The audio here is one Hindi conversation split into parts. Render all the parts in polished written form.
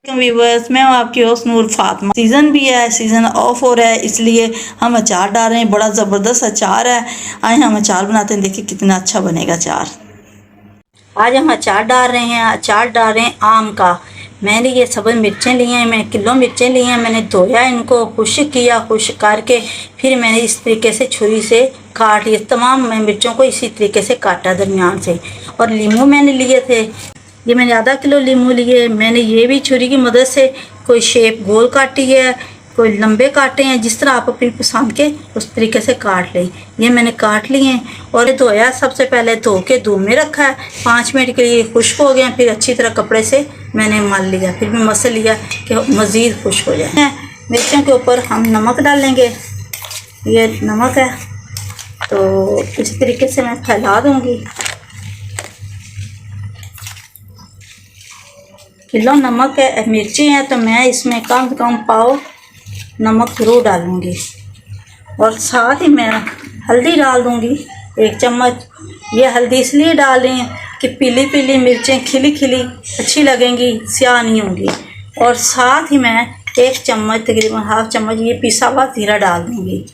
व्यूवर्स, मैं हूँ आपकी होस्ट नूर फातिमा। सीज़न भी है, सीज़न ऑफ हो रहा है, इसलिए हम अचार डाल रहे हैं। बड़ा ज़बरदस्त अचार है। आए हम अचार बनाते हैं, देखिए कितना अच्छा बनेगा अचार। आज हम अचार डाल रहे हैं। अचार डाल रहे हैं आम का। मैंने ये सब्ज़ मिर्चें ली हैं, मैंने किलो मिर्चें ली हैं। मैंने धोया, इनको खुश्क किया, खुश्क करके फिर मैंने इस तरीके से छुरी से काट लिए। तमाम मैं मिर्चों को इसी तरीके से काटा दरमियान से। और लीमू मैंने लिए थे, ये मैंने आधा किलो लीमू लिए। मैंने ये भी छुरी की मदद से कोई शेप गोल काटी है, कोई लंबे काटे हैं, जिस तरह आप अपनी पसंद के उस तरीके से काट लें। ये मैंने काट लिए हैं और धोया, सबसे पहले धो के धूप में रखा है 5 मिनट के लिए। खुश्क हो गया, फिर अच्छी तरह कपड़े से मैंने मल लिया, फिर भी मसल लिया कि मज़ीद खुश्क हो जाए। मिर्चों के ऊपर हम नमक डालेंगे। ये नमक है, तो इस तरीके से मैं फैला दूँगी। किलो नमक है, मिर्ची है, तो मैं इसमें कम से कम पाव नमक ज़रूर डालूँगी। और साथ ही मैं हल्दी डाल दूँगी 1 चम्मच। ये हल्दी इसलिए डाल रही हैं कि पीली पीली मिर्चें खिली खिली अच्छी लगेंगी, स्याह नहीं होंगी। और साथ ही मैं 1 चम्मच, तकरीबन ½ चम्मच ये पिसा हुआ ज़ीरा डाल दूँगी।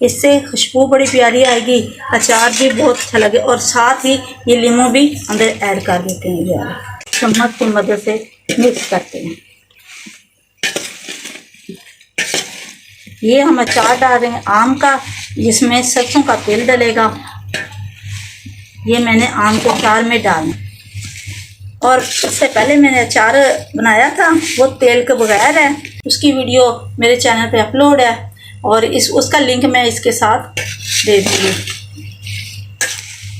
इससे खुशबू बड़ी प्यारी आएगी, अचार भी बहुत अच्छा लगे। और साथ ही ये लीमू भी अंदर ऐड कर देते हैं। यार चम्मच की मदद से मिक्स करते हैं। ये हम अचार डाल रहे हैं आम का, जिसमें सरसों का तेल डलेगा। ये मैंने आम के अचार में डाला। और उससे पहले मैंने अचार बनाया था, वो तेल के बगैर है। उसकी वीडियो मेरे चैनल पे अपलोड है और उसका लिंक मैं इसके साथ दे दूँगी।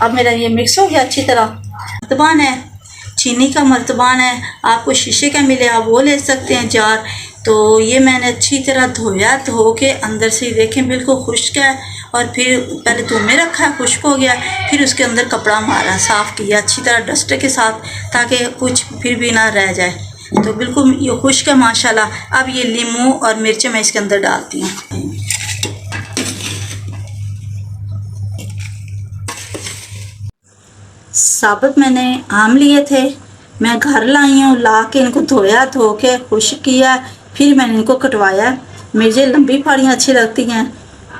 अब मेरा ये मिक्स हो गया अच्छी तरह। मर्तबान है, चीनी का मर्तबान है, आपको शीशे का मिले आप वो ले सकते हैं जार। तो ये मैंने अच्छी तरह धोया, धो के अंदर से देखें बिल्कुल खुश्क है। और फिर पहले धूप में रखा, खुश्क हो गया, फिर उसके अंदर कपड़ा मारा, साफ़ किया अच्छी तरह डस्टर के साथ, ताकि कुछ फिर भी ना रह जाए। तो बिल्कुल ये खुश्क है माशाल्लाह। अब ये लीमू और मिर्चें मैं इसके अंदर डालती हूँ। साबुत मैंने आम लिए थे, मैं घर लाई हूँ। ला के इनको धोया, धो के खुश्क किया, फिर मैंने इनको कटवाया। मुझे लंबी फाड़ियाँ अच्छी लगती हैं,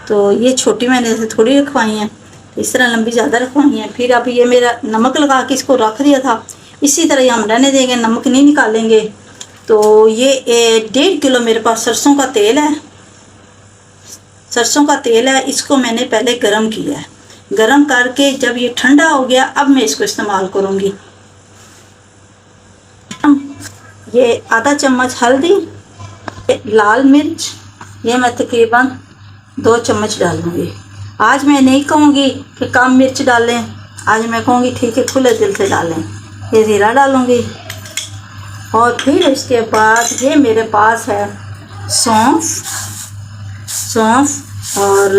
तो ये छोटी मैंने ऐसे थोड़ी रखवाई हैं, इस तरह लंबी ज़्यादा रखवाई हैं। फिर अब ये मेरा नमक लगा के इसको रख दिया था, इसी तरह ये हम रहने देंगे, नमक नहीं निकालेंगे। तो ये 1.5 किलो मेरे पास सरसों का तेल है। सरसों का तेल है, इसको मैंने पहले गरम किया है। गरम करके जब ये ठंडा हो गया, अब मैं इसको इस्तेमाल करूँगी। ये आधा चम्मच हल्दी, लाल मिर्च, ये मैं तकरीबन 2 चम्मच डालूँगी। आज मैं नहीं कहूँगी कि कम मिर्च डालें, आज मैं कहूँगी ठीक है खुले दिल से डालें। ये ज़ीरा डालूँगी। और फिर उसके बाद ये मेरे पास है सौंफ और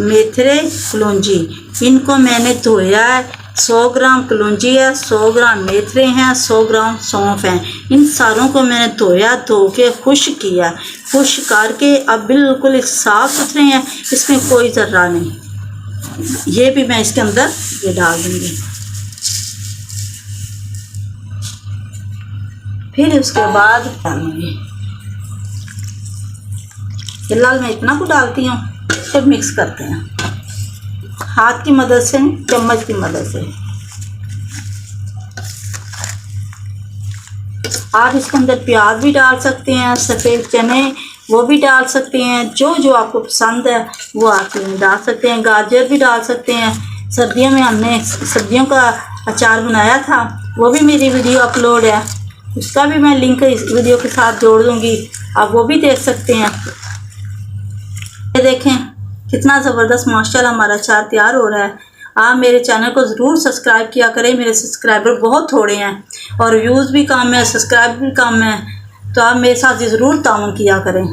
मेथरे, कलौंजी। इनको मैंने धोया है। 100 ग्राम कलौंजी है, 100 ग्राम मेथरे हैं, 100 ग्राम सौंफ हैं। इन सारों को मैंने धोया, धो के खुश्क किया। खुश्क करके अब बिल्कुल साफ़ सुथरे हैं, इसमें कोई ज़र्रा नहीं। ये भी मैं इसके अंदर ये डाल दूँगी। फिर उसके बाद डालूँगी फिलहाल मैं इतना को डालती हूँ। फिर मिक्स करते हैं हाथ की मदद से, चम्मच की मदद से। आप इसके अंदर प्याज भी डाल सकते हैं, सफ़ेद चने वो भी डाल सकते हैं, जो जो आपको पसंद है वो आप डाल सकते हैं। गाजर भी डाल सकते हैं। सर्दियों में हमने सब्जियों का अचार बनाया था, वो भी मेरी वीडियो अपलोड है, उसका भी मैं लिंक इस वीडियो के साथ जोड़ दूँगी, आप वो भी देख सकते हैं। ये देखें कितना ज़बरदस्त माशाल्लाह हमारा अचार तैयार हो रहा है। आप मेरे चैनल को ज़रूर सब्सक्राइब किया करें। मेरे सब्सक्राइबर बहुत थोड़े हैं और व्यूज़ भी कम है, सब्सक्राइब भी कम है, तो आप मेरे साथ ज़रूर ताउन किया करें।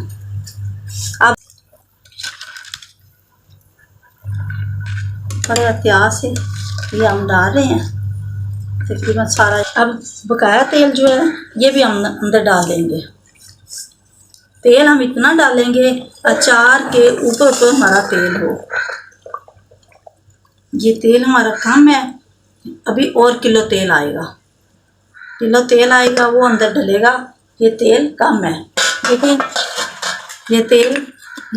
आप बड़े एहतियात से ये हम डाल रहे हैं तकरीबन सारा। अब बकाया तेल जो है ये भी हम अंदर डाल देंगे। तेल हम इतना डालेंगे अचार के ऊपर ऊपर हमारा तेल हो। ये तेल हमारा कम है, अभी और किलो तेल आएगा, वो अंदर डलेगा। ये तेल कम है। देखिए ये तेल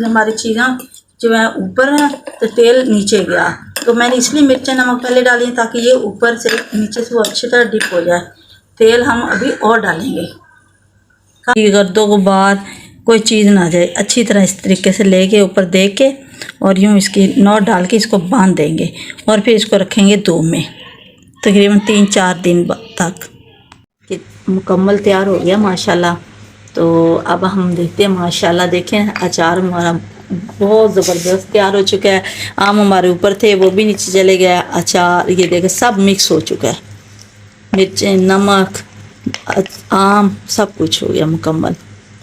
हमारी चीज़ें जो है ऊपर है तो तेल नीचे गया, तो मैंने इसलिए मिर्चें नमक पहले डाली ताकि ये ऊपर से नीचे से वो अच्छी तरह डिप हो जाए। तेल हम अभी और डालेंगे। गर्दों को बाद कोई चीज़ ना जाए, अच्छी तरह इस तरीके से लेके ऊपर दे के और यूँ इसकी नॉट डाल के इसको बांध देंगे और फिर इसको रखेंगे धूप में तकरीबन 3-4 दिन तक। मुकम्मल तैयार हो गया माशाल्लाह। तो अब हम देखते हैं माशाल्लाह, देखें अचार हमारा बहुत ज़बरदस्त तैयार हो चुका है। आम हमारे ऊपर थे वो भी नीचे चले गया, अचार ये देखें सब मिक्स हो चुका है, मिर्चें नमक आम सब कुछ हो गया मुकम्मल।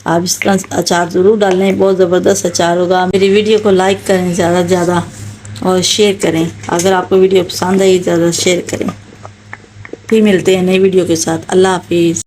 आप इस तरह अचार ज़रूर डालें, बहुत ज़बरदस्त अचार होगा। मेरी वीडियो को लाइक करें ज़्यादा से ज़्यादा और शेयर करें। अगर आपको वीडियो पसंद आई ज़्यादा शेयर करें। फिर मिलते हैं नई वीडियो के साथ। अल्लाह हाफिज़।